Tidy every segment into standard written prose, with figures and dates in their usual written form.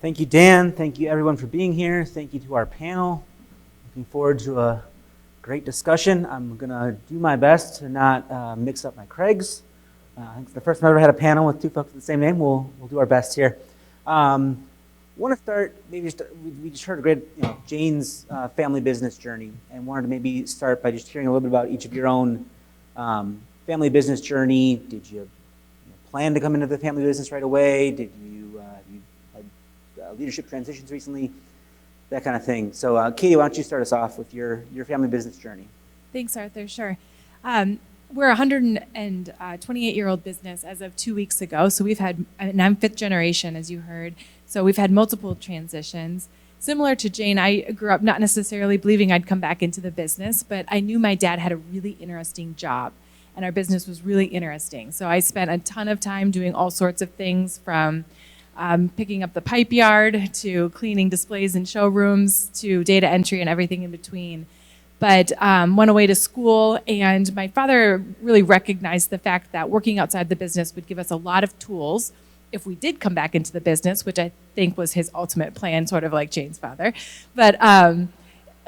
Thank you, Dan. Thank you, everyone, for being here. Thank you to our panel. Looking forward to a great discussion. I'm going to do my best to not mix up my Craigs. I think it's the first time I've ever had a panel with two folks with the same name. We'll do our best here. Want to start, we just heard a great, Jane's family business journey, and wanted to maybe start by just hearing a little bit about each of your own family business journey. Did you plan to come into the family business right away? Did you had leadership transitions recently? That kind of thing. So Katie, why don't you start us off with your family business journey? Thanks, Arthur. Sure. We're a 128-year-old business as of 2 weeks ago. So and I'm fifth generation, as you heard. So we've had multiple transitions. Similar to Jane, I grew up not necessarily believing I'd come back into the business, but I knew my dad had a really interesting job, and our business was really interesting. So I spent a ton of time doing all sorts of things, from picking up the pipe yard to cleaning displays in showrooms to data entry and everything in between. But went away to school, and my father really recognized the fact that working outside the business would give us a lot of tools if we did come back into the business, which I think was his ultimate plan, sort of like Jane's father. But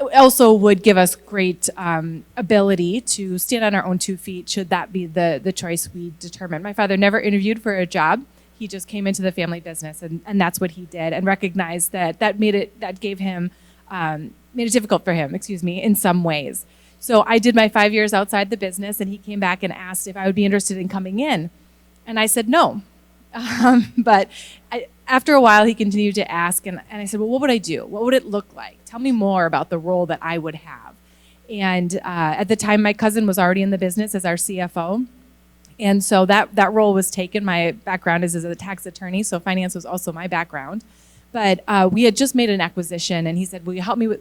also would give us great ability to stand on our own 2 feet, should that be the choice we determined. My father never interviewed for a job. He just came into the family business, and that's what he did, and recognized that made it difficult for him, in some ways. So I did my 5 years outside the business, and he came back and asked if I would be interested in coming in. And I said no. But after a while, he continued to ask, and I said, well, what would I do? What would it look like? Tell me more about the role that I would have. And at the time, my cousin was already in the business as our CFO. And so that role was taken. My background is as a tax attorney, so finance was also my background. But we had just made an acquisition, and he said, will you help me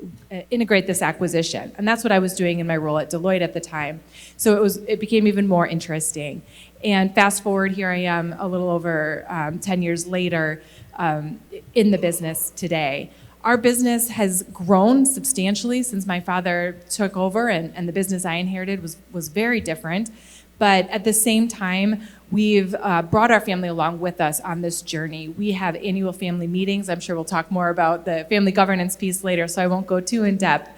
integrate this acquisition? And that's what I was doing in my role at Deloitte at the time. So it became even more interesting. And fast forward, here I am a little over 10 years later in the business today. Our business has grown substantially since my father took over, and the business I inherited was very different. But at the same time, we've brought our family along with us on this journey. We have annual family meetings. I'm sure we'll talk more about the family governance piece later, so I won't go too in depth.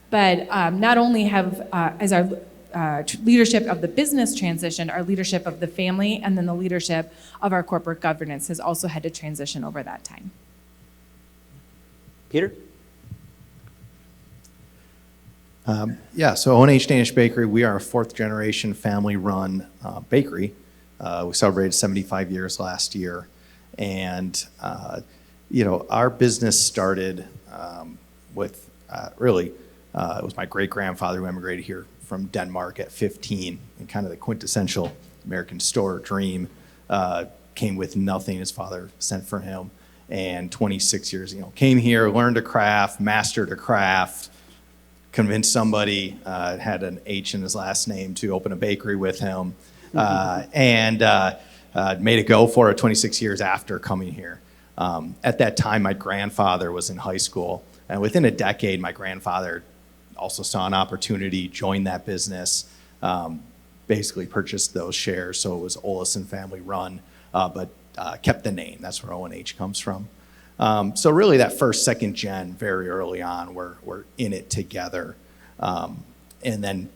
But not only have, as our leadership of the business transitioned, our leadership of the family and then the leadership of our corporate governance has also had to transition over that time. Peter? So O&H Danish Bakery, we are a fourth generation family run bakery. We celebrated 75 years last year. And, our business started with it was my great grandfather who emigrated here from Denmark at 15, and kind of the quintessential American store dream. Came with nothing his father sent for him. And 26 years, came here, learned a craft, mastered a craft, convinced somebody, had an H in his last name, to open a bakery with him, and made a go for it 26 years after coming here. At that time, my grandfather was in high school, and within a decade, my grandfather also saw an opportunity, joined that business, basically purchased those shares, so it was Olesen family run, but kept the name. That's where O&H comes from. So really that first, second gen, very early on, we're in it together. And then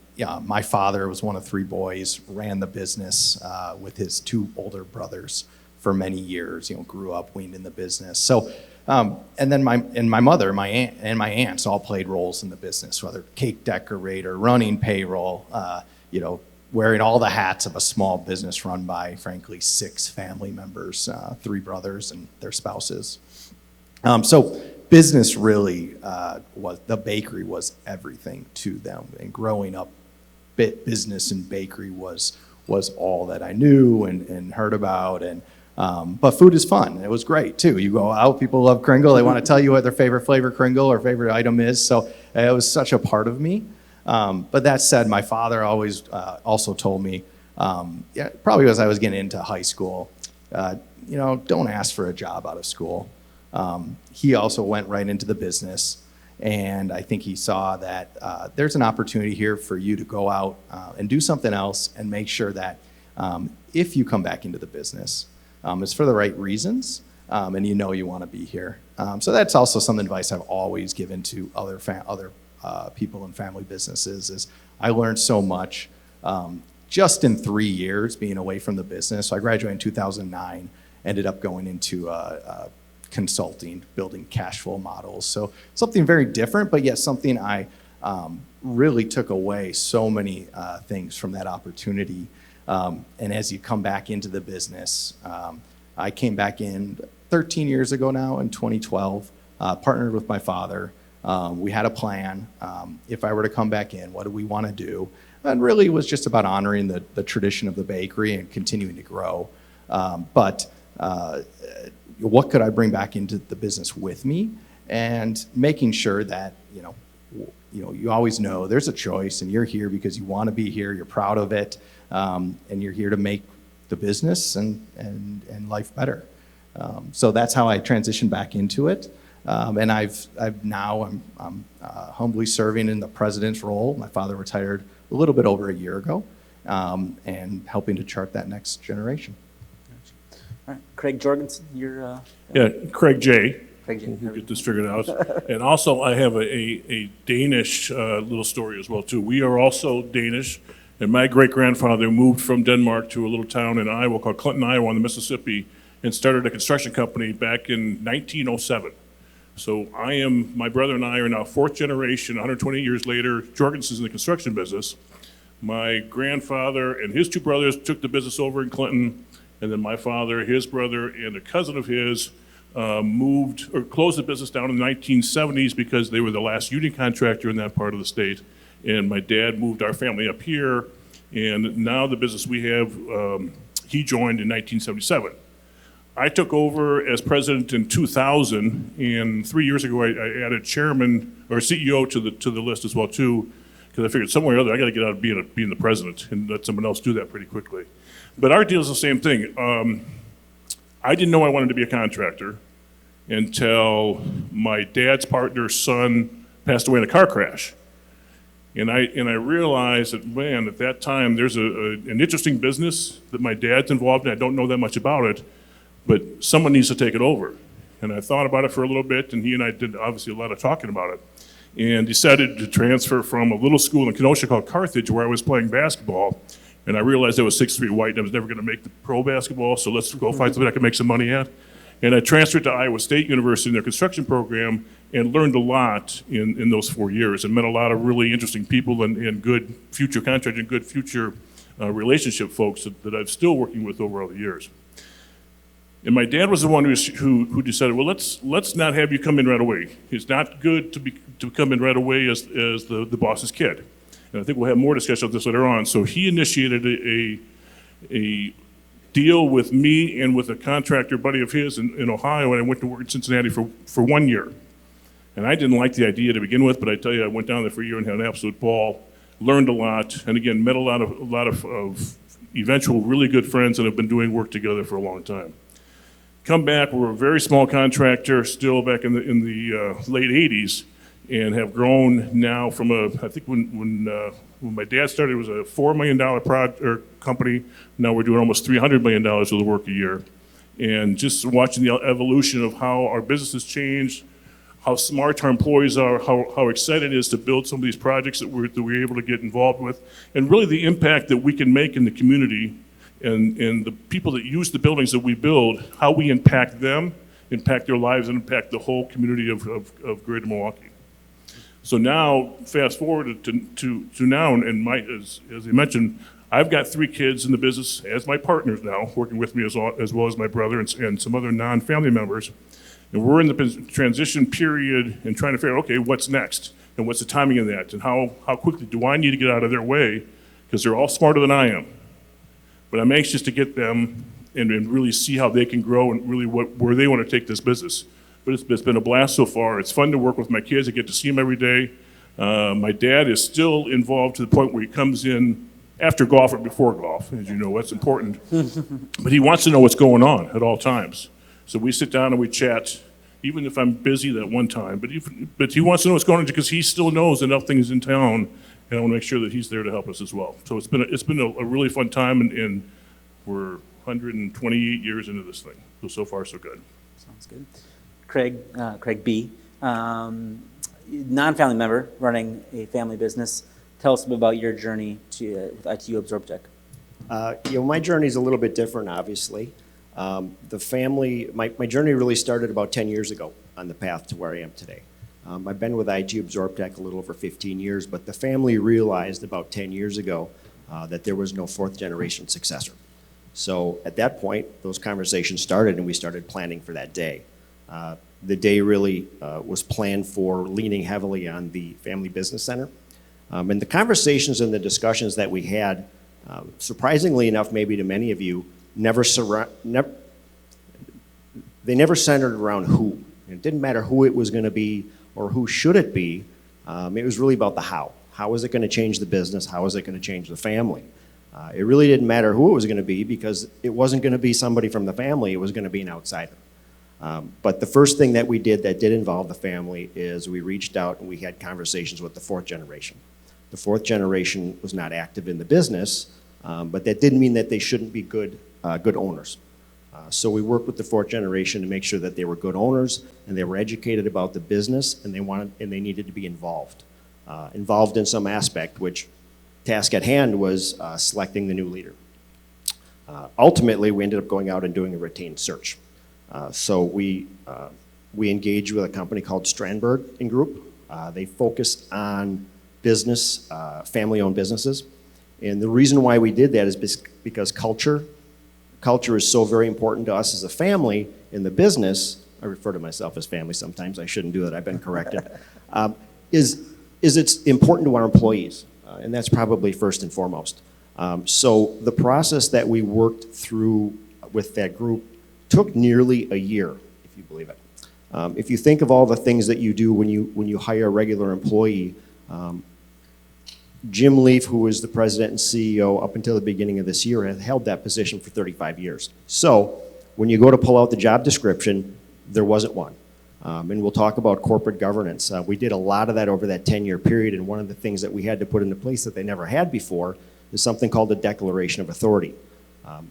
my father was one of 3 boys, ran the business with his 2 older brothers for many years, grew up, weaned in the business. So, and then my mother, my aunt, and my aunts all played roles in the business, whether cake decorator, running payroll, wearing all the hats of a small business run by, frankly, 6 family members, 3 brothers and their spouses. So business really the bakery was everything to them. And growing up, business and bakery was all that I knew and heard about. And but food is fun. It was great too. You go out, people love Kringle. They want to tell you what their favorite flavor Kringle or favorite item is. So it was such a part of me. But that said, my father always also told me, probably as I was getting into high school, don't ask for a job out of school. He also went right into the business, and I think he saw that there's an opportunity here for you to go out and do something else and make sure that if you come back into the business, it's for the right reasons, and you know you want to be here. So that's also some advice I've always given to other people in family businesses is I learned so much just in 3 years being away from the business. So I graduated in 2009, ended up going into consulting, building cash flow models. So something very different, but yet something I really took away so many things from that opportunity. And as you come back into the business, I came back in 13 years ago now in 2012, partnered with my father. We had a plan. If I were to come back in, what do we want to do? And really it was just about honoring the tradition of the bakery and continuing to grow. But what could I bring back into the business with me? And making sure that, you always know there's a choice and you're here because you want to be here, you're proud of it, and you're here to make the business and life better. So that's how I transitioned back into it. And I'm humbly serving in the president's role. My father retired a little bit over a year ago, and helping to chart that next generation. All right, Craig Jorgensen, you're... Yeah, Craig J. Craig J. We'll get this figured out. And also, I have a Danish little story as well, too. We are also Danish, and my great-grandfather moved from Denmark to a little town in Iowa called Clinton, Iowa, on the Mississippi, and started a construction company back in 1907. So my brother and I are now fourth generation, 120 years later. Jorgensen's in the construction business. My grandfather and his two brothers took the business over in Clinton, and then my father, his brother, and a cousin of his moved or closed the business down in the 1970s because they were the last union contractor in that part of the state. And my dad moved our family up here, and now the business we have, he joined in 1977. I took over as president in 2000, and 3 years ago I added chairman or CEO to the list as well too, because I figured somewhere or other I got to get out of being the president and let someone else do that pretty quickly. But our deal is the same thing. I didn't know I wanted to be a contractor until my dad's partner's son passed away in a car crash. And I realized that, man, at that time, there's an interesting business that my dad's involved in. I don't know that much about it, but someone needs to take it over. And I thought about it for a little bit, and he and I did obviously a lot of talking about it, and decided to transfer from a little school in Kenosha called Carthage, where I was playing basketball. And I realized I was 6'3" white, and I was never going to make the pro basketball, so let's go find something I can make some money at. And I transferred to Iowa State University in their construction program and learned a lot in those 4 years and met a lot of really interesting people and good future contractors and good future relationship folks that I'm still working with over all the years. And my dad was the one who decided, well, let's not have you come in right away. It's not good to come in right away as the boss's kid. And I think we'll have more discussion of this later on. So he initiated a deal with me and with a contractor buddy of his in Ohio, and I went to work in Cincinnati for 1 year. And I didn't like the idea to begin with, but I tell you, I went down there for a year and had an absolute ball, learned a lot, and again, met a lot of eventual really good friends that have been doing work together for a long time. Come back, we're a very small contractor, still back in the late 80s, and have grown now from I think when my dad started, it was a $4 million company. Now we're doing almost $300 million worth of work a year. And just watching the evolution of how our business has changed, how smart our employees are, how excited it is to build some of these projects that we're able to get involved with, and really the impact that we can make in the community and the people that use the buildings that we build, how we impact them, impact their lives, and impact the whole community of Greater Milwaukee. So now, fast forward to now, and as I mentioned, I've got 3 kids in the business as my partners now, working with me as well as my brother and some other non-family members. And we're in the transition period and trying to figure out, okay, what's next? And what's the timing of that? And how quickly do I need to get out of their way? Because they're all smarter than I am. But I'm anxious to get them and really see how they can grow and really where they want to take this business. But it's been a blast so far. It's fun to work with my kids. I get to see them every day. My dad is still involved to the point where he comes in after golf or before golf. As you know, that's important. But he wants to know what's going on at all times. So we sit down and we chat, even if I'm busy that one time. But he wants to know what's going on because he still knows enough things in town, and I want to make sure that he's there to help us as well. So it's been a really fun time, and we're 128 years into this thing. So far, so good. Sounds good. Craig B., non-family member running a family business. Tell us a bit about your journey with ITU AbsorbTech. My journey is a little bit different, obviously. My journey really started about 10 years ago on the path to where I am today. I've been with ITU AbsorbTech a little over 15 years, but the family realized about 10 years ago that there was no fourth generation successor. So at that point, those conversations started and we started planning for that day. The day really was planned for leaning heavily on the Family Business Center. And the conversations and the discussions that we had, surprisingly enough, maybe to many of you, they never centered around who. It didn't matter who it was going to be or who should it be. It was really about the how. How is it going to change the business? How is it going to change the family? It really didn't matter who it was going to be because it wasn't going to be somebody from the family. It was going to be an outsider. But the first thing that we did that did involve the family is we reached out and we had conversations with the fourth generation. The fourth generation was not active in the business, but that didn't mean that they shouldn't be good owners. So we worked with the fourth generation to make sure that they were good owners and they were educated about the business and they needed to be involved in some aspect, which task at hand was selecting the new leader. Ultimately, we ended up going out and doing a retained search. So we engaged with a company called Strandberg & Group. They focus on business, family-owned businesses. And the reason why we did that is because culture is so very important to us as a family in the business. I refer to myself as family sometimes. I shouldn't do that. I've been corrected. Is it's important to our employees, and that's probably first and foremost. So the process that we worked through with that group took nearly a year, if you believe it. If you think of all the things that you do when you hire a regular employee, Jim Leaf, who was the president and CEO up until the beginning of this year, had held that position for 35 years. So when you go to pull out the job description, there wasn't one. And we'll talk about corporate governance. We did a lot of that over that 10-year period, and one of the things that we had to put into place that they never had before is something called the Declaration of Authority.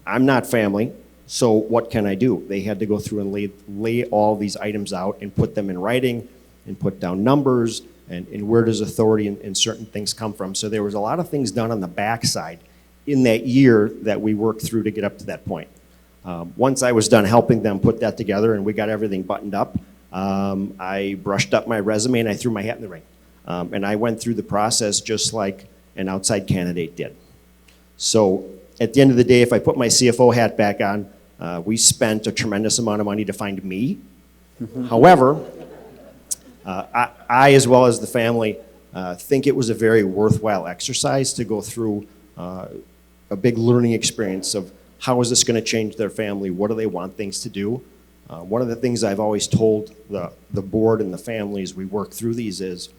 I'm not family, so what can I do? They had to go through and lay all these items out and put them in writing and put down numbers and where does authority and certain things come from. So there was a lot of things done on the backside in that year that we worked through to get up to that point. Once I was done helping them put that together and we got everything buttoned up, I brushed up my resume and I threw my hat in the ring. And I went through the process just like an outside candidate did. So at the end of the day, if I put my CFO hat back on, we spent a tremendous amount of money to find me. However, I, as well as the family, think it was a very worthwhile exercise to go through a big learning experience of how is this going to change their family, what do they want things to do. One of the things I've always told the board and the families we work through these is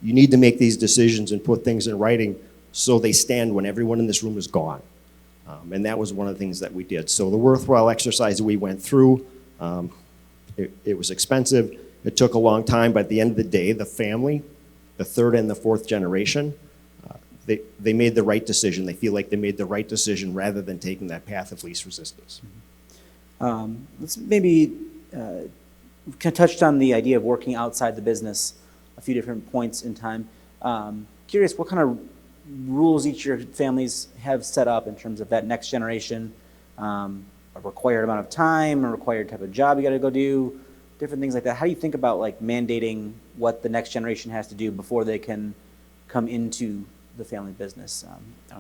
you need to make these decisions and put things in writing so they stand when everyone in this room is gone. And that was one of the things that we did. So the worthwhile exercise that we went through, it was expensive. It took a long time, but at the end of the day, the family, the third and the fourth generation, they made the right decision. They feel like they made the right decision rather than taking that path of least resistance. Let's maybe kind of touched on the idea of working outside the business a few different points in time. Curious what kind of rules each of your families have set up in terms of that next generation, a required amount of time, a required type of job you got to go do, different things like that. How do you think about like mandating what the next generation has to do before they can come into the family business?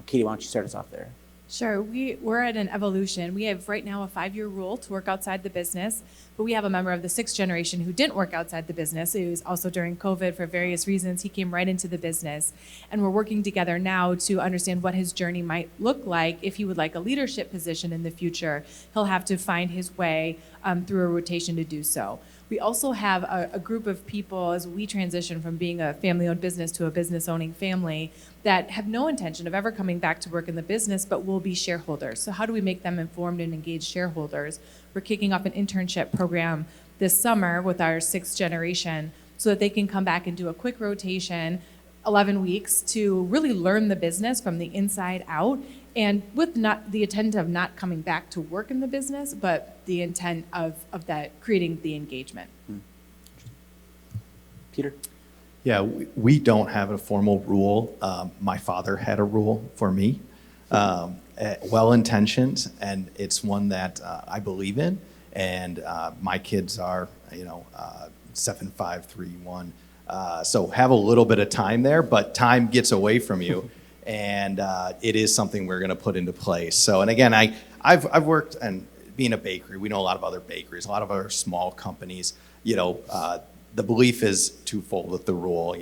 Katie, why don't you start us off there? Sure. We're at an evolution. We have right now a 5-year rule to work outside the business, but we have a member of the 6th generation who didn't work outside the business. It was also during COVID for various reasons. He came right into the business, and we're working together now to understand what his journey might look like. If he would like a leadership position in the future, he'll have to find his way through a rotation to do so. We also have a group of people as we transition from being a family-owned business to a business-owning family that have no intention of ever coming back to work in the business, but will be shareholders. So how do we make them informed and engaged shareholders? We're kicking off an internship program this summer with our 6th generation so that they can come back and do a quick rotation, 11 weeks, to really learn the business from the inside out and with not the intent of not coming back to work in the business, but the intent of that creating the engagement. Peter? Yeah, we don't have a formal rule. My father had a rule for me, well-intentioned, and it's one that I believe in. And my kids are, 7, 5, 3, 1. So have a little bit of time there, but time gets away from you. And it is something we're going to put into place. So, and again, I've worked, and being a bakery, we know a lot of other bakeries, a lot of other small companies. The belief is twofold with the rule.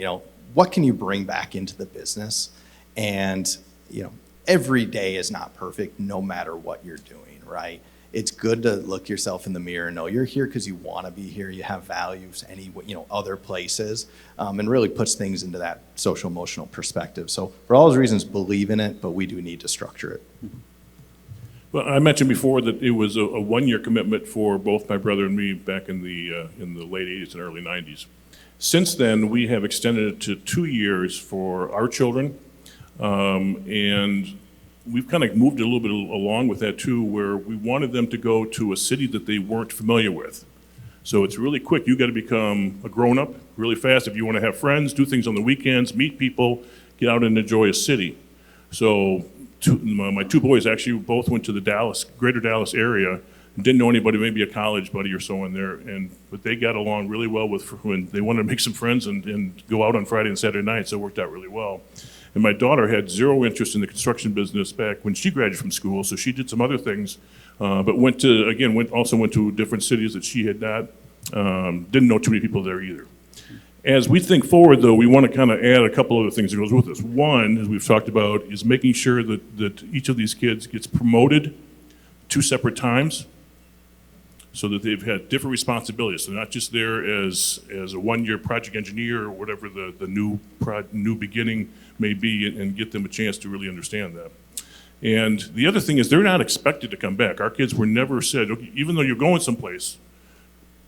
What can you bring back into the business? And every day is not perfect, no matter what you're doing, right? It's good to look yourself in the mirror and know you're here because you want to be here. You have values, other places, and really puts things into that social emotional perspective. So for all those reasons, believe in it, but we do need to structure it. Well, I mentioned before that it was a 1-year commitment for both my brother and me back in the late 80s and early 90s. Since then, we have extended it to 2 years for our children, and we've kind of moved a little bit along with that too, where we wanted them to go to a city that they weren't familiar with. So it's really quick. You got to become a grown-up really fast if you want to have friends, do things on the weekends, meet people, get out and enjoy a city. So my 2 boys actually both went to the greater Dallas area. Didn't know anybody, maybe a college buddy or so in there, but they got along really well when they wanted to make some friends and go out on Friday and Saturday nights. So it worked out really well. And my daughter had 0 interest in the construction business back when she graduated from school, so she did some other things, but went to different cities that she had not, didn't know too many people there either. As we think forward, though, we want to kind of add a couple other things that goes with this. One, as we've talked about, is making sure that each of these kids gets promoted 2 separate times so that they've had different responsibilities. So not just there as a 1-year project engineer or whatever the new beginning may be, and get them a chance to really understand that. And the other thing is they're not expected to come back. Our kids were never said, okay, even though you're going someplace,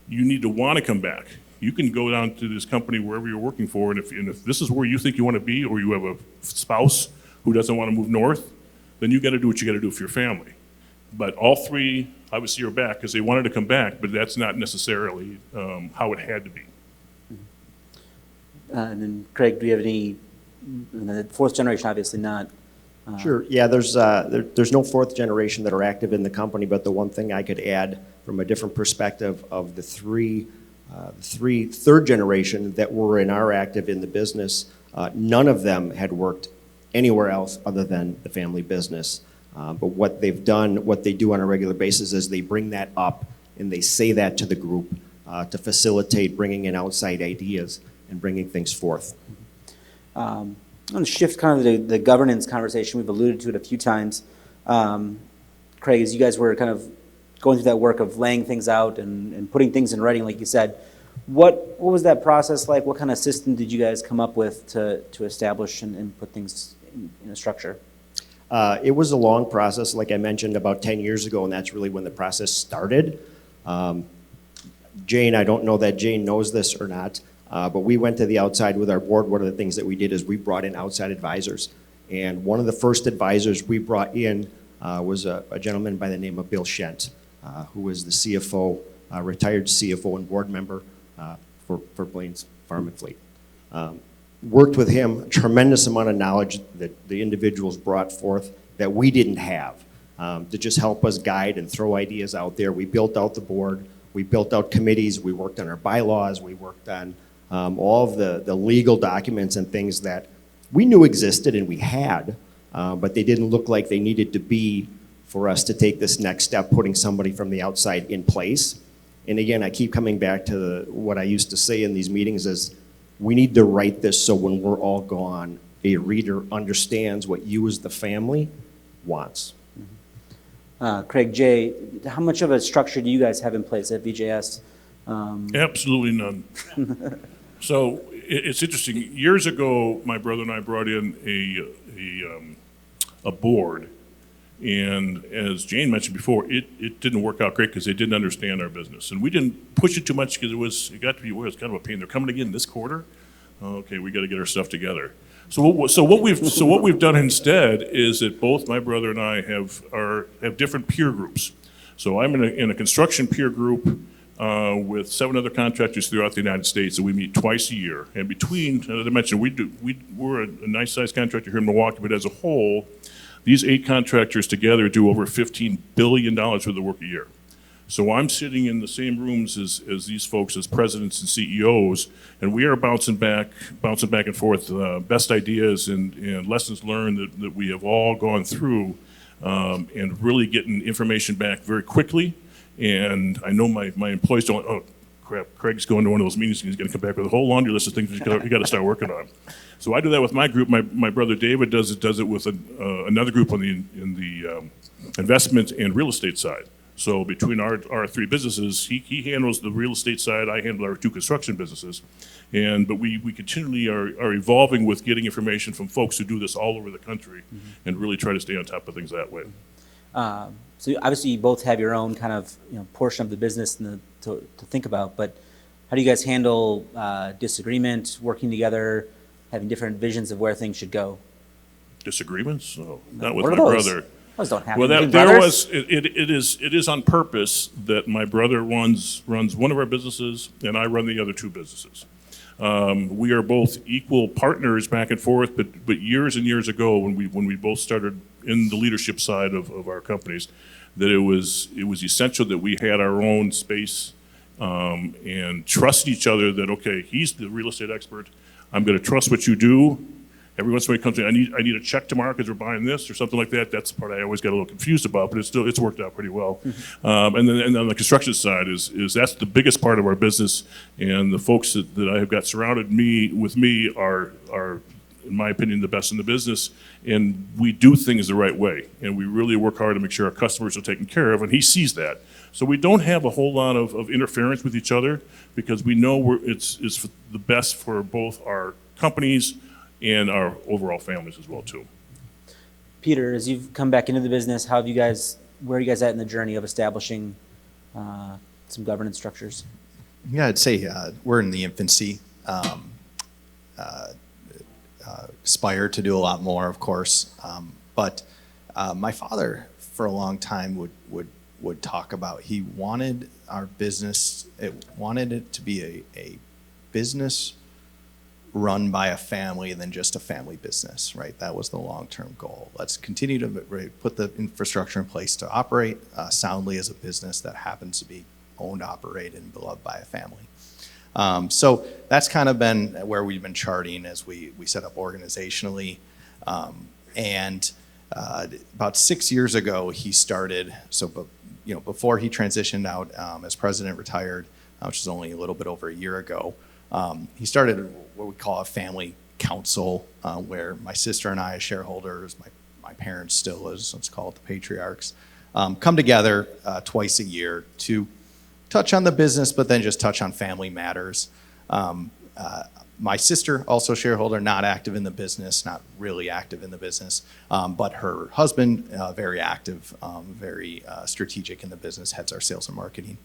you need to want to come back. You can go down to this company wherever you're working for, and if this is where you think you want to be, or you have a spouse who doesn't want to move north, then you got to do what you got to do for your family. But all 3 obviously are back because they wanted to come back, but that's not necessarily how it had to be. And then Craig, do you have any, the 4th generation obviously not? Sure. Yeah, there's no 4th generation that are active in the company, but the one thing I could add from a different perspective of the 3 3rd generation that were active in the business, none of them had worked anywhere else other than the family business. But what they do on a regular basis is they bring that up and they say that to the group to facilitate bringing in outside ideas and bringing things forth. I'm going to shift kind of the governance conversation. We've alluded to it a few times. Craig, as you guys were kind of going through that work of laying things out and putting things in writing, like you said, what was that process like? What kind of system did you guys come up with to establish and put things in a structure? It was a long process, like I mentioned, about 10 years ago, and that's really when the process started. Jane, I don't know that Jane knows this or not, but we went to the outside with our board. One of the things that we did is we brought in outside advisors. And one of the first advisors we brought in was a gentleman by the name of Bill Shent, who was the CFO, retired CFO and board member for Blaine's Farm and Fleet. Worked with him, a tremendous amount of knowledge that the individuals brought forth that we didn't have to just help us guide and throw ideas out there. We built out the board, we built out committees, we worked on our bylaws, we worked on all of the legal documents and things that we knew existed and we had, but they didn't look like they needed to be for us to take this next step, putting somebody from the outside in place. And again, I keep coming back to what I used to say in these meetings is, we need to write this so when we're all gone, a reader understands what you as the family wants. Craig, Jay, how much of a structure do you guys have in place at VJS? Absolutely none. So it's interesting. Years ago, my brother and I brought in a board, and as Jane mentioned before, it didn't work out great because they didn't understand our business, and we didn't push it too much because it got to be kind of a pain. They're coming again this quarter. Okay, we got to get our stuff together. So what we've done instead is that both my brother and I have different peer groups. So I'm in a construction peer group with 7 other contractors throughout the United States, and we meet twice a year. And between, as I mentioned, we're a nice sized contractor here in Milwaukee, but as a whole, these 8 contractors together do over $15 billion worth of work a year. So I'm sitting in the same rooms as these folks as presidents and CEOs, and we are bouncing back and forth best ideas and lessons learned that we have all gone through, and really getting information back very quickly. And I know my employees don't, oh crap, Craig's going to one of those meetings and he's going to come back with a whole laundry list of things you got to start working on. So I do that with my group. My brother David does it with another group in the investment and real estate side. So between our 3 businesses, he handles the real estate side, I handle our 2 construction businesses. But we continually are evolving with getting information from folks who do this all over the country, and really try to stay on top of things that way. So obviously you both have your own kind of portion of the business to think about, but how do you guys handle disagreement, working together, having different visions of where things should go? Disagreements? Oh, not with What my are those? brother. Those don't happen Well, between there brothers. was it is on purpose that my brother runs one of our businesses and I run the other 2 businesses. We are both equal partners back and forth, but years and years ago when we both started in the leadership side of our companies, that it was essential that we had our own space and trust each other. That okay, he's the real estate expert. I'm going to trust what you do. Every once in a while, comes in, I need a check tomorrow because we're buying this or something like that. That's the part I always get a little confused about, but it's worked out pretty well. And then on the construction side is that's the biggest part of our business, and the folks that I have got surrounded with me are, in my opinion, the best in the business, and we do things the right way, and we really work hard to make sure our customers are taken care of, and he sees that. So we don't have a whole lot of interference with each other because we know it's the best for both our companies and our overall families as well too. Peter, as you've come back into the business, where are you guys at in the journey of establishing some governance structures? Yeah, I'd say we're in the infancy. Aspire to do a lot more, of course. But my father, for a long time, would talk about he wanted our business. Wanted it to be a business run by a family than just a family business, right? That was the long-term goal. Let's continue to put the infrastructure in place to operate soundly as a business that happens to be owned, operated, and beloved by a family. So that's kind of been where we've been charting as we set up organizationally. And about 6 years ago, he started, before he transitioned out as president, retired, which is only a little bit over a year ago, he started what we call a family council, where my sister and I as shareholders, my parents still as let's call it the patriarchs, come together twice a year to touch on the business, but then just touch on family matters. My sister, also shareholder, not active in the business, not really active in the business, but her husband, very active, very strategic in the business, heads our sales and marketing,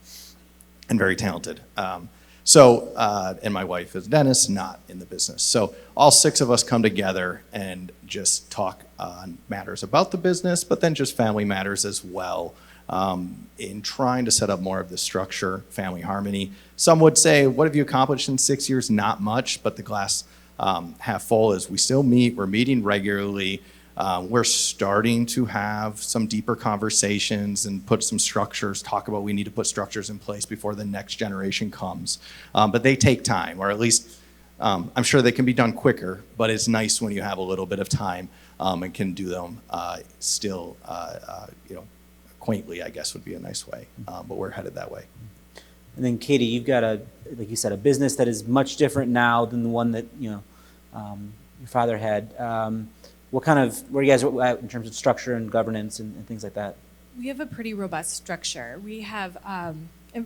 and very talented. And my wife is Dennis, not in the business. So all 6 of us come together and just talk on matters about the business, but then just family matters as well, in trying to set up more of the structure, family harmony. Some would say, what have you accomplished in 6 years? Not much, but the glass half full is we still meet, we're meeting regularly. We're starting to have some deeper conversations and put some structures, talk about we need to put structures in place before the next generation comes. But they take time, or at least I'm sure they can be done quicker, but it's nice when you have a little bit of time and can do them still, quaintly, I guess would be a nice way, but we're headed that way. And then Katie, you've got like you said, a business that is much different now than the one that your father had. Where are you guys at in terms of structure and governance and things like that? We have a pretty robust structure. We have,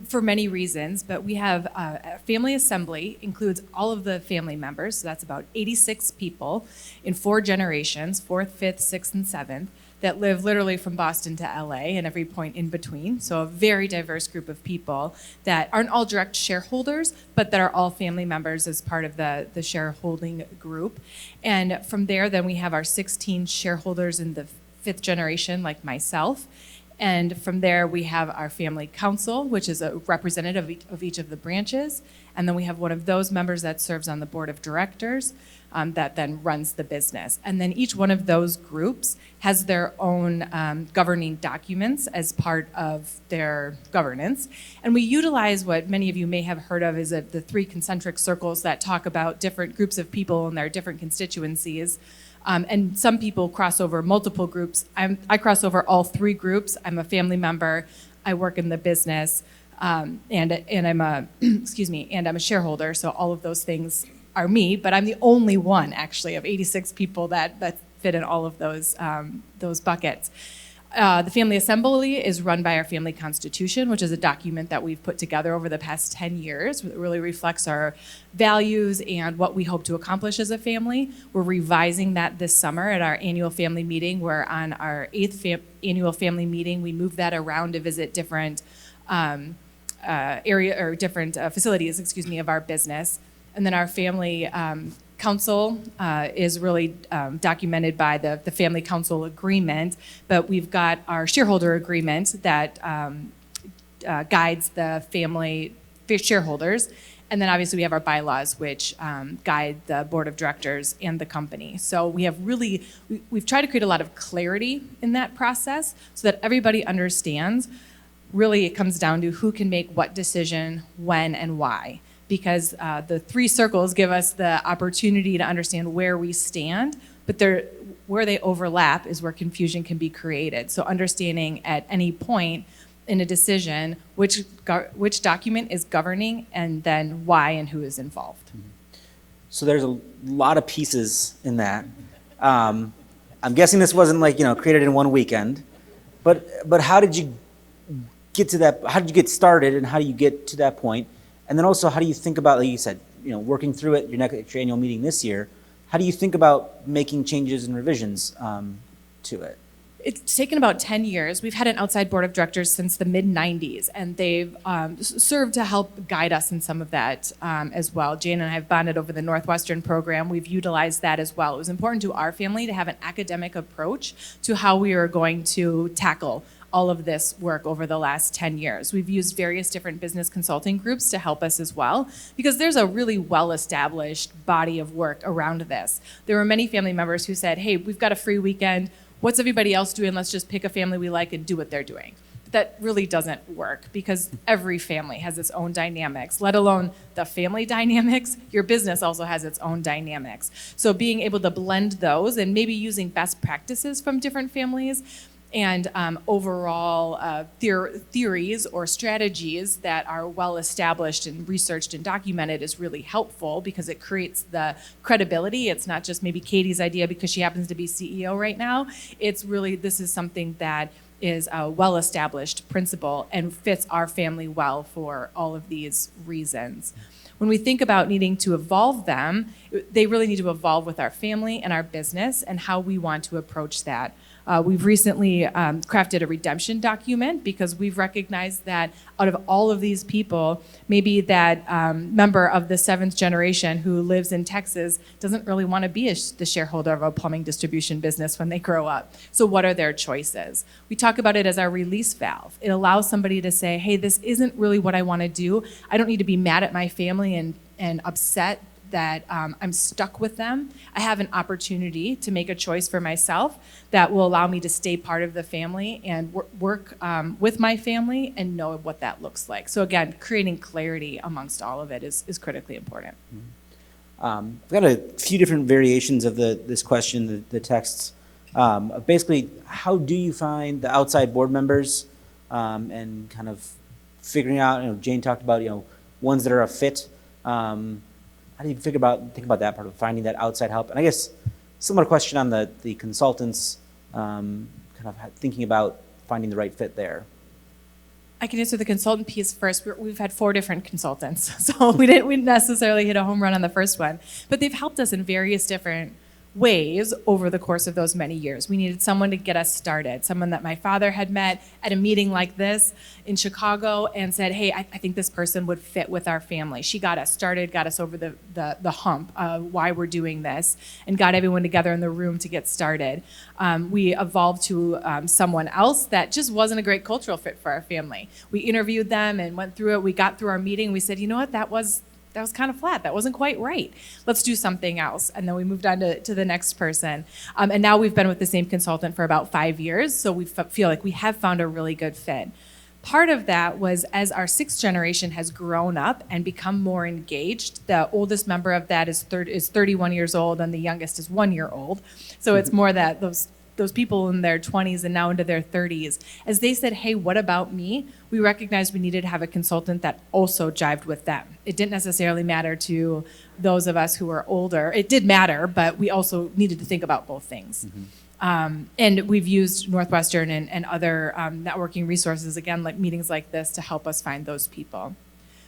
for many reasons, but we have a family assembly, includes all of the family members, so that's about 86 people in 4 generations, 4th, 5th, 6th, and 7th. that live literally from Boston to LA and every point in between. So a very diverse group of people that aren't all direct shareholders, but that are all family members as part of the shareholding group. And from there, then we have our 16 shareholders in the 5th generation, like myself. And from there, we have our family council, which is a representative of each of the branches. And then we have one of those members that serves on the board of directors that then runs the business. And then each one of those groups has their own governing documents as part of their governance. And we utilize what many of you may have heard of is the 3 concentric circles that talk about different groups of people and their different constituencies. And some people cross over multiple groups. I cross over all 3 groups. I'm a family member. I work in the business, and I'm a and I'm a shareholder. So all of those things are me. But I'm the only one actually of 86 people that fit in all of those buckets. The Family Assembly is run by our Family Constitution, which is a document that we've put together over the past 10 years. It really reflects our values and what we hope to accomplish as a family. We're revising that this summer at our annual family meeting. We're on our 8th annual family meeting. We move that around to visit different facilities, of our business. And then our family council is really documented by the family council agreement, but we've got our shareholder agreement that guides the family shareholders. And then obviously we have our bylaws, which guide the board of directors and the company. So we have we've tried to create a lot of clarity in that process so that everybody understands. Really, it comes down to who can make what decision, when, and why. Because the 3 circles give us the opportunity to understand where we stand, but where they overlap is where confusion can be created. So understanding at any point in a decision which document is governing and then why and who is involved. So there's a lot of pieces in that. I'm guessing this wasn't created in one weekend, but how did you get to that? How did you get started, and how do you get to that point? And then also, how do you think about, like you said, working through it, your annual meeting this year, how do you think about making changes and revisions to it? It's taken about 10 years. We've had an outside board of directors since the mid-90s, and they've served to help guide us in some of that as well. Jane and I have bonded over the Northwestern program. We've utilized that as well. It was important to our family to have an academic approach to how we are going to tackle all of this work over the last 10 years. We've used various different business consulting groups to help us as well, because there's a really well-established body of work around this. There were many family members who said, hey, we've got a free weekend. What's everybody else doing? Let's just pick a family we like and do what they're doing. But that really doesn't work, because every family has its own dynamics, let alone the family dynamics. Your business also has its own dynamics. So being able to blend those and maybe using best practices from different families and overall theories or strategies that are well established and researched and documented is really helpful, because it creates the credibility. It's not just maybe Katie's idea because she happens to be CEO right now. It's really, this is something that is a well-established principle and fits our family well for all of these reasons. When we think about needing to evolve them, they really need to evolve with our family and our business and how we want to approach that. We've recently crafted a redemption document, because we've recognized that out of all of these people, maybe that member of the 7th generation who lives in Texas doesn't really want to be the shareholder of a plumbing distribution business when they grow up. So what are their choices? We talk about it as our release valve. It allows somebody to say, hey, this isn't really what I want to do. I don't need to be mad at my family and upset that I'm stuck with them. I have an opportunity to make a choice for myself that will allow me to stay part of the family and work with my family and know what that looks like. So again, creating clarity amongst all of it is critically important. I've got a few different variations of this question, the texts. Basically, how do you find the outside board members and kind of figuring out, Jane talked about, ones that are a fit. How do you think about that part of finding that outside help? And I guess similar question on the consultants, kind of thinking about finding the right fit there. I can answer the consultant piece first. We've had 4 different consultants, so we didn't necessarily hit a home run on the first one, but they've helped us in various different ways over the course of those many years. We needed someone to get us started, someone that my father had met at a meeting like this in Chicago and said, hey, I think this person would fit with our family. She got us started, got us over the hump of why we're doing this, and got everyone together in the room to get started. We evolved to someone else that just wasn't a great cultural fit for our family. We interviewed them and went through it. We got through our meeting. We said, you know what, that was kind of flat. That wasn't quite right. Let's do something else. And then we moved on to the next person. And now we've been with the same consultant for about 5 years. So we feel like we have found a really good fit. Part of that was as our sixth generation has grown up and become more engaged. The oldest member of that is 31 years old and the youngest is 1 year old. So it's more that those people in their 20s and now into their 30s, as they said, hey, what about me? We recognized we needed to have a consultant that also jived with them. It didn't necessarily matter to those of us who were older. It did matter, but we also needed to think about both things. And we've used Northwestern and other networking resources, again, like meetings like this, to help us find those people.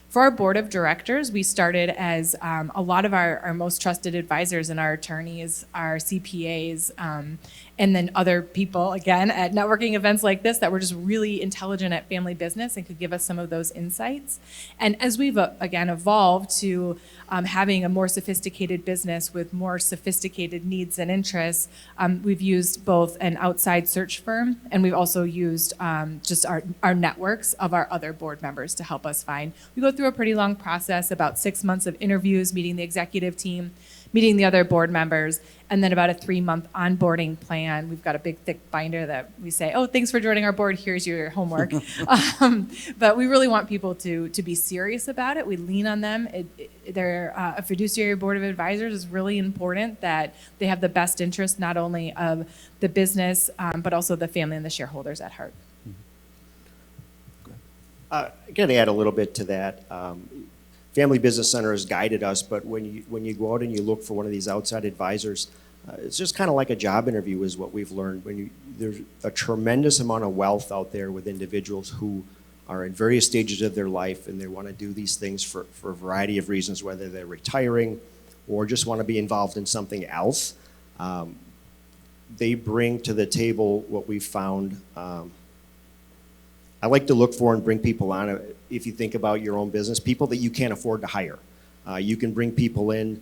For our board of directors, we started as a lot of our most trusted advisors and our attorneys, our CPAs, and then other people, again, at networking events like this that were just really intelligent at family business and could give us some of those insights. And as we've, again, evolved to having a more sophisticated business with more sophisticated needs and interests, we've used both an outside search firm and we've also used just our networks of our other board members to help us find. We go through a pretty long process, about 6 months of interviews, meeting the executive team, meeting the other board members, and then about a 3-month onboarding plan. We've got a big, thick binder that we say, oh, thanks for joining our board, here's your homework. But we really want people to be serious about it. We lean on them. They're a fiduciary board of advisors is really important that they have the best interest not only of the business, but also the family and the shareholders at heart. I got to add a little bit to that. Family Business Center has guided us, but when you go out and you look for one of these outside advisors, it's just kind of like a job interview is what we've learned. There's a tremendous amount of wealth out there with individuals who are in various stages of their life and they want to do these things for a variety of reasons, whether they're retiring or just want to be involved in something else. They bring to the table what we've found. I like to look for and bring people on, if you think about your own business, people that you can't afford to hire. You can bring people in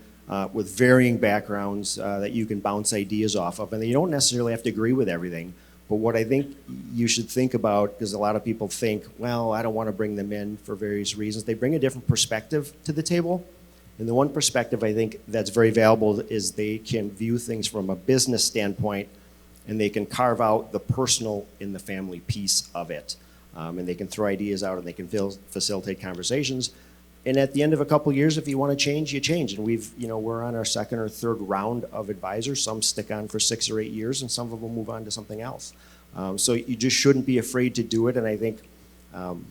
with varying backgrounds that you can bounce ideas off of, and you don't necessarily have to agree with everything. But what I think you should think about, because a lot of people think, well, I don't want to bring them in for various reasons. They bring a different perspective to the table. And the one perspective I think that's very valuable is they can view things from a business standpoint, and they can carve out the personal in the family piece of it. And they can throw ideas out and they can facilitate conversations. And at the end of a couple of years, if you want to change, you change. And we're on our second or third round of advisors. Some stick on for 6 or 8 years and some of them move on to something else. So you just shouldn't be afraid to do it. And I think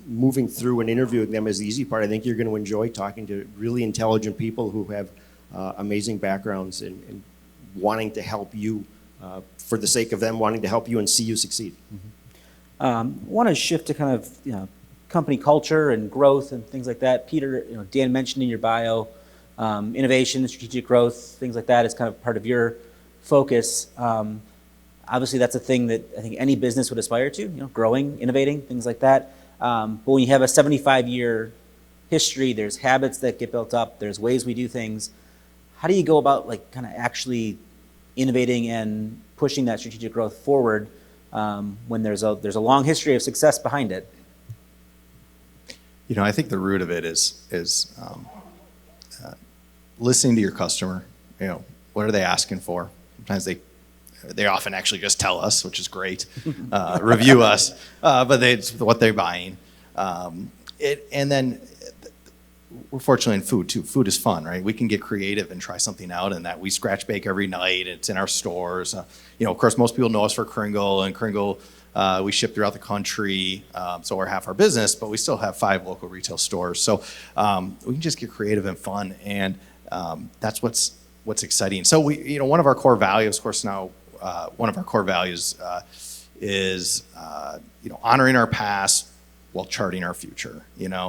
moving through and interviewing them is the easy part. I think you're going to enjoy talking to really intelligent people who have amazing backgrounds and wanting to help you for the sake of them wanting to help you and see you succeed. Mm-hmm. Want to shift to kind of company culture and growth and things like that. Peter, Dan mentioned in your bio, innovation, strategic growth, things like that is kind of part of your focus. Obviously, that's a thing that I think any business would aspire to. Growing, innovating, things like that. But when you have a 75-year history, there's habits that get built up. There's ways we do things. How do you go about kind of actually innovating and pushing that strategic growth forward? When there's a long history of success behind it. I think the root of it is listening to your customer. What are they asking for? Sometimes they often actually just tell us, which is great, review us, but it's what they're buying. And then we're fortunate in food too. Food is fun, right? We can get creative and try something out, and that we scratch bake every night. It's in our stores. Of course, most people know us for Kringle, and Kringle we ship throughout the country, so we're half our business, but we still have 5 local retail stores. So we can just get creative and fun, and that's what's exciting. So one of our core values, of course, now is honoring our past while charting our future.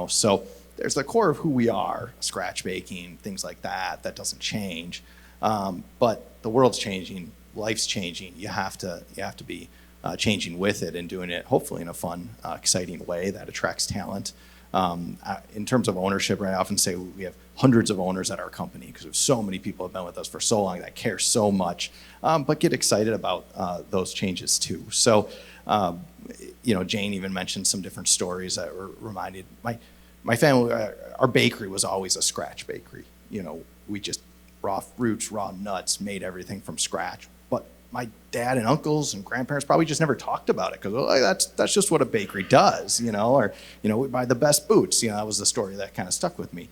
So there's the core of who we are, scratch baking, things like that doesn't change. But the world's changing, life's changing. You have to be changing with it and doing it hopefully in a fun, exciting way that attracts talent. In terms of ownership, I often say we have hundreds of owners at our company because we have so many people have been with us for so long that care so much, but get excited about those changes too. So, Jane even mentioned some different stories that were reminded. My family, our bakery was always a scratch bakery. We just raw fruits, raw nuts, made everything from scratch. But my dad and uncles and grandparents probably just never talked about it because that's just what a bakery does, or we buy the best boots. That was the story that kind of stuck with me.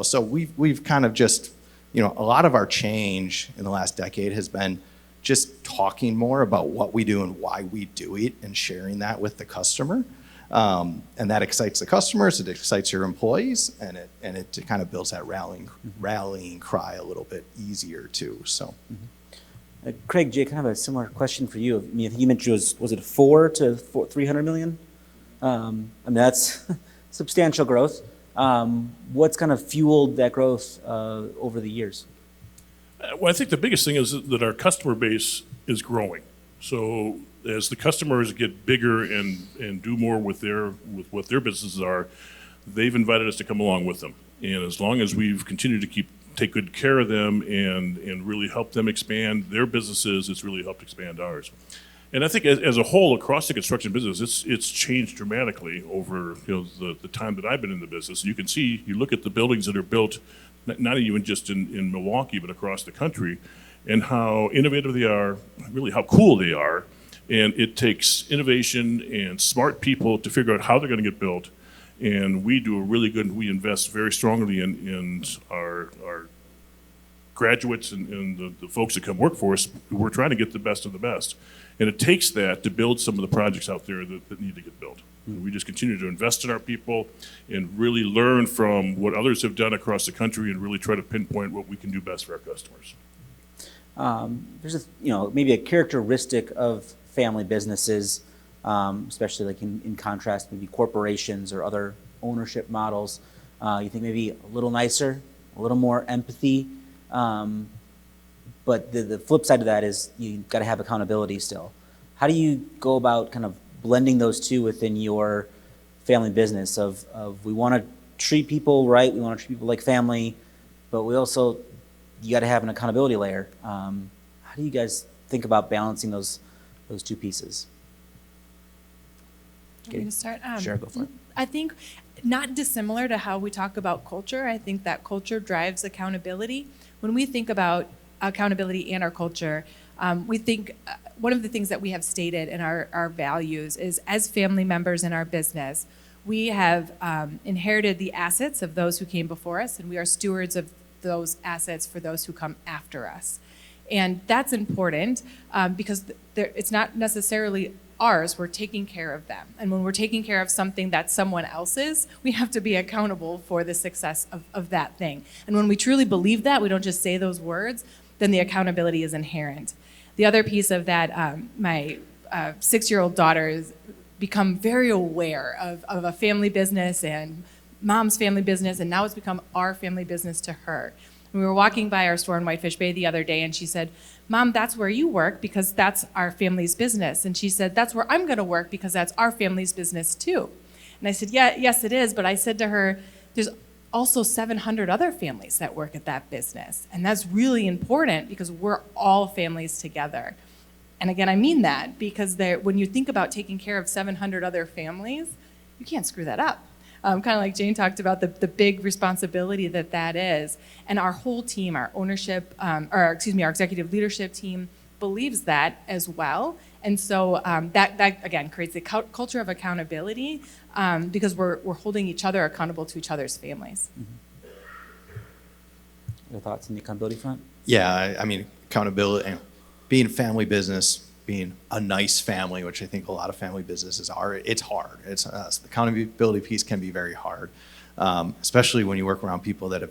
So we've kind of just, a lot of our change in the last decade has been just talking more about what we do and why we do it and sharing that with the customer. And that excites the customers, it excites your employees, and it kind of builds that rallying cry a little bit easier too. So. Craig, Jay, kind of a similar question for you. I mean, you mentioned was it 4 to 300 million? That's substantial growth. What's kind of fueled that growth over the years? Well, I think the biggest thing is that our customer base is growing. So as the customers get bigger and do more with what their businesses are, they've invited us to come along with them. And as long as we've continued to take good care of them and really help them expand their businesses, it's really helped expand ours. And I think as a whole, across the construction business, it's changed dramatically over the time that I've been in the business. You can see, you look at the buildings that are built, not even just in Milwaukee, but across the country, and how innovative they are, really how cool they are. And it takes innovation and smart people to figure out how they're going to get built. And we invest very strongly in our graduates and the folks that come work for us. We're trying to get the best of the best. And it takes that to build some of the projects out there that need to get built. And we just continue to invest in our people and really learn from what others have done across the country and really try to pinpoint what we can do best for our customers. There's maybe a characteristic of family businesses, especially like in contrast maybe corporations or other ownership models. You think maybe a little nicer, a little more empathy, but the flip side of that is you've got to have accountability still. How do you go about kind of blending those two within your family business of we want to treat people right, we want to treat people like family, but we also, you got to have an accountability layer. How do you guys think about balancing those two pieces? Want me to start? Sure, go for it. I think not dissimilar to how we talk about culture. I think that culture drives accountability. When we think about accountability and our culture, we think one of the things that we have stated in our values is as family members in our business, we have inherited the assets of those who came before us, and we are stewards of those assets for those who come after us. And that's important because it's not necessarily ours, we're taking care of them. And when we're taking care of something that's someone else's, we have to be accountable for the success of that thing. And when we truly believe that, we don't just say those words, then the accountability is inherent. The other piece of that, my 6-year-old daughter has become very aware of a family business and mom's family business, and now it's become our family business to her. We were walking by our store in Whitefish Bay the other day, and she said, "Mom, that's where you work because that's our family's business." And she said, "That's where I'm going to work because that's our family's business too." And I said, "Yeah, yes, it is." But I said to her, "There's also 700 other families that work at that business. And that's really important because we're all families together." And again, I mean that because when you think about taking care of 700 other families, you can't screw that up. Kind of like Jane talked about the big responsibility that is. And our whole team, our ownership, our executive leadership team believes that as well. And so that again creates a culture of accountability because we're holding each other accountable to each other's families. Mm-hmm. Your thoughts on the accountability front? Yeah, I mean, accountability, being family business, being a nice family, which I think a lot of family businesses are, it's hard. The accountability piece can be very hard, especially when you work around people that have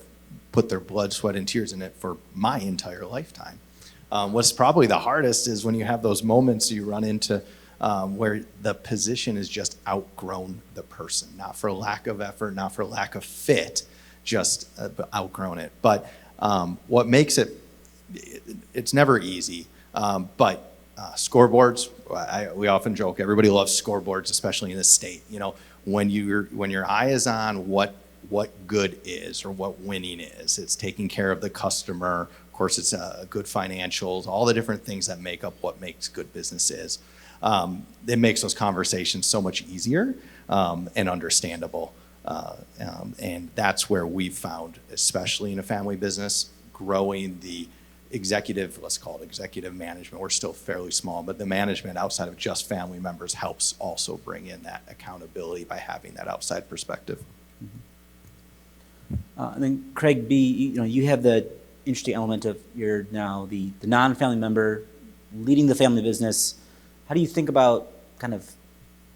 put their blood, sweat, and tears in it for my entire lifetime. What's probably the hardest is when you have those moments you run into where the position is just outgrown the person, not for lack of effort, not for lack of fit, just outgrown it. But what makes it it's never easy. But scoreboards, we often joke, everybody loves scoreboards, especially in this state. You know, when your eye is on what good is or what winning is, it's taking care of the customer. Of course, it's good financials, all the different things that make up what makes good business is. It makes those conversations so much easier and understandable. And that's where we've found, especially in a family business, growing the executive, let's call it executive management. We're still fairly small, but the management outside of just family members helps also bring in that accountability by having that outside perspective. And then Craig B, you have the interesting element of you're now the non-family member leading the family business. How do you think about kind of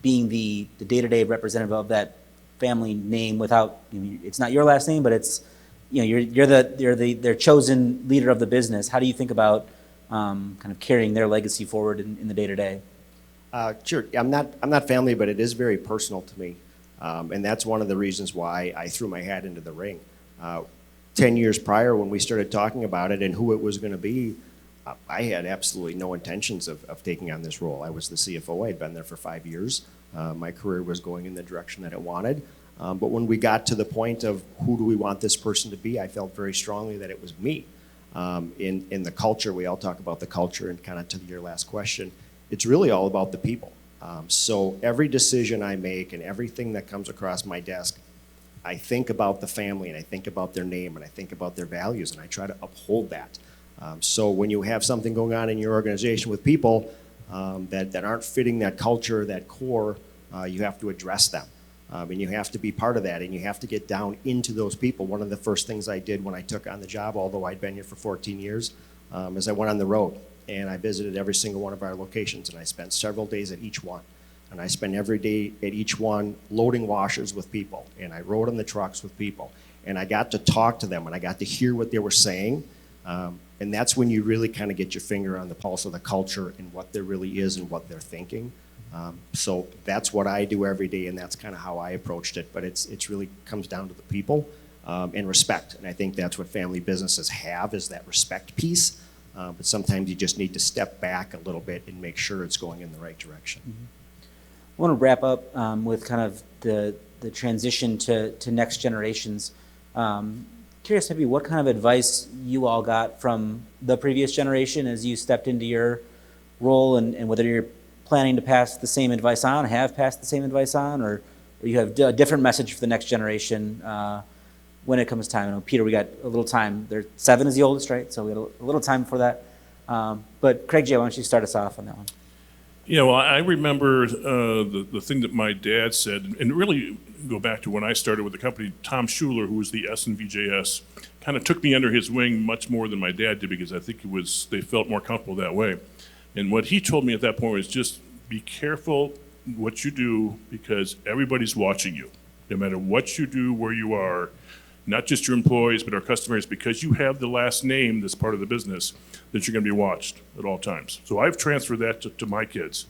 being the day-to-day representative of that family name without, it's not your last name, but it's, you're their chosen leader of the business. How do you think about kind of carrying their legacy forward in the day-to-day? Sure. I'm not family, but it is very personal to me. And that's one of the reasons why I threw my hat into the ring. 10 years prior, when we started talking about it and who it was going to be, I had absolutely no intentions of taking on this role. I was the CFO. I'd been there for 5 years. My career was going in the direction that it wanted. But when we got to the point of who do we want this person to be, I felt very strongly that it was me. In the culture, we all talk about the culture, and kind of to your last question, it's really all about the people. So every decision I make and everything that comes across my desk, I think about the family and I think about their name and I think about their values, and I try to uphold that. So when you have something going on in your organization with people that aren't fitting that culture, that core, you have to address them. And you have to be part of that, and you have to get down into those people. One of the first things I did when I took on the job, although I'd been here for 14 years, is I went on the road, and I visited every single one of our locations, and I spent several days at each one. And I spent every day at each one loading washers with people, and I rode on the trucks with people, and I got to talk to them, and I got to hear what they were saying. And that's when you really kind of get your finger on the pulse of the culture and what there really is and what they're thinking. So that's what I do every day, and that's kind of how I approached it. But it's really comes down to the people and respect. And I think that's what family businesses have, is that respect piece. But sometimes you just need to step back a little bit and make sure it's going in the right direction. Mm-hmm. I want to wrap up with kind of the transition to next generations. Curious maybe what kind of advice you all got from the previous generation as you stepped into your role, and whether you're planning to pass the same advice on, have passed the same advice on, or you have a different message for the next generation when it comes time. I know, Peter, we got a little time. 7 is the oldest, right? So we had a little time for that. But Craig J., why don't you start us off on that one? Yeah, well, I remember the thing that my dad said, and really go back to when I started with the company. Tom Schuler, who was the S&VJS, kind of took me under his wing much more than my dad did, because I think they felt more comfortable that way. And what he told me at that point was just be careful what you do, because everybody's watching you. No matter what you do, where you are, not just your employees, but our customers, because you have the last name that's part of the business, that you're going to be watched at all times. So I've transferred that to my kids.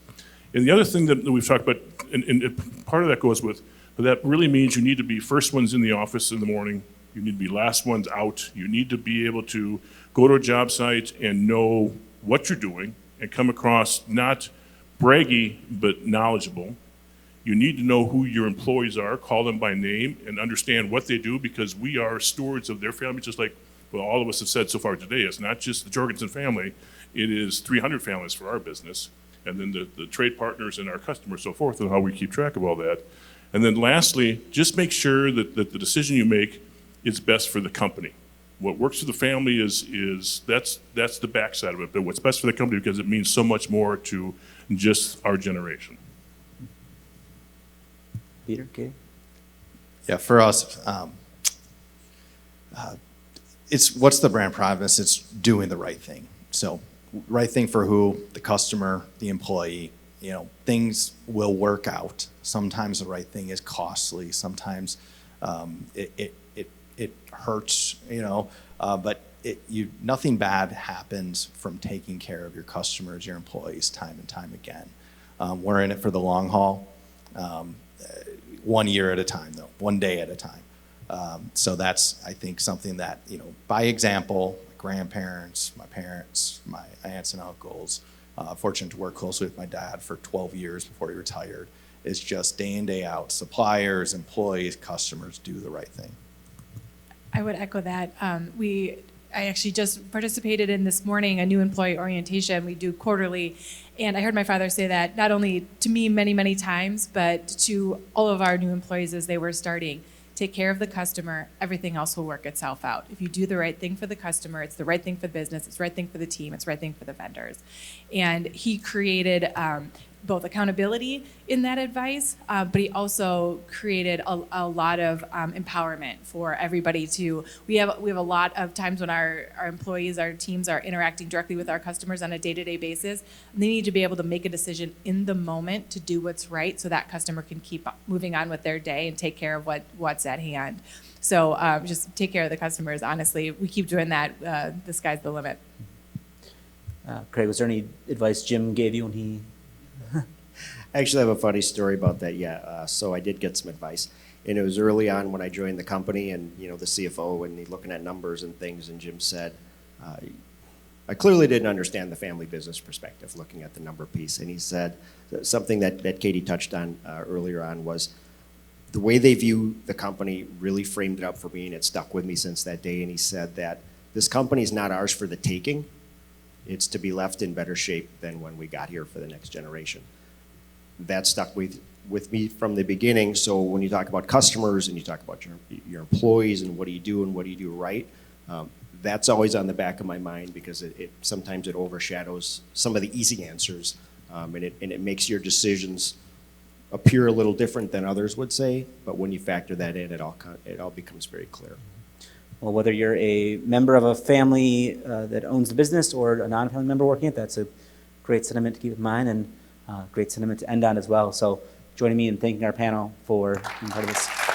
And the other thing that we've talked about, and part of that goes with, but that really means you need to be first ones in the office in the morning. You need to be last ones out. You need to be able to go to a job site and know what you're doing and come across not braggy, but knowledgeable. You need to know who your employees are, call them by name, and understand what they do, because we are stewards of their family, just like all of us have said so far today. It's not just the Jorgensen family, it is 300 families for our business, and then the trade partners and our customers, so forth, and how we keep track of all that. And then lastly, just make sure that the decision you make is best for the company. What works for the family is that's the backside of it, but what's best for the company, because it means so much more to just our generation. Peter, Katie? Yeah, for us, it's what's the brand promise? It's doing the right thing. So, right thing for who? The customer, the employee. Things will work out. Sometimes the right thing is costly. Sometimes it hurts. But nothing bad happens from taking care of your customers, your employees, time and time again. We're in it for the long haul. 1 year at a time, though, 1 day at a time. So that's, I think, something that, by example, grandparents, my parents, my aunts and uncles. Fortunate to work closely with my dad for 12 years before he retired. It's just day in, day out. Suppliers, employees, customers do the right thing. I would echo that. I actually just participated in this morning a new employee orientation we do quarterly, and I heard my father say that not only to me many, many times, but to all of our new employees as they were starting. Take care of the customer, everything else will work itself out. If you do the right thing for the customer, it's the right thing for the business, it's the right thing for the team, it's the right thing for the vendors. And he created both accountability in that advice, but he also created a lot of empowerment for everybody to, we have a lot of times when our employees, our teams are interacting directly with our customers on a day-to-day basis, and they need to be able to make a decision in the moment to do what's right so that customer can keep moving on with their day and take care of what's at hand. So just take care of the customers, honestly. We keep doing that, the sky's the limit. Craig, was there any advice Jim gave you when he... Actually, I have a funny story about that. Yeah, so I did get some advice, and it was early on when I joined the company, and the CFO and he's looking at numbers and things, and Jim said, I clearly didn't understand the family business perspective, looking at the number piece, and he said something that Katie touched on earlier on was the way they view the company really framed it up for me, and it stuck with me since that day. And he said that this company is not ours for the taking; it's to be left in better shape than when we got here for the next generation. That stuck with me from the beginning. So when you talk about customers and you talk about your employees and what do you do and what do you do right, that's always on the back of my mind, because sometimes it overshadows some of the easy answers, and it makes your decisions appear a little different than others would say. But when you factor that in, it all becomes very clear. Well, whether you're a member of a family that owns the business or a non-family member working it, that's a great sentiment to keep in mind, and great sentiment to end on as well. So joining me in thanking our panel for being part of this.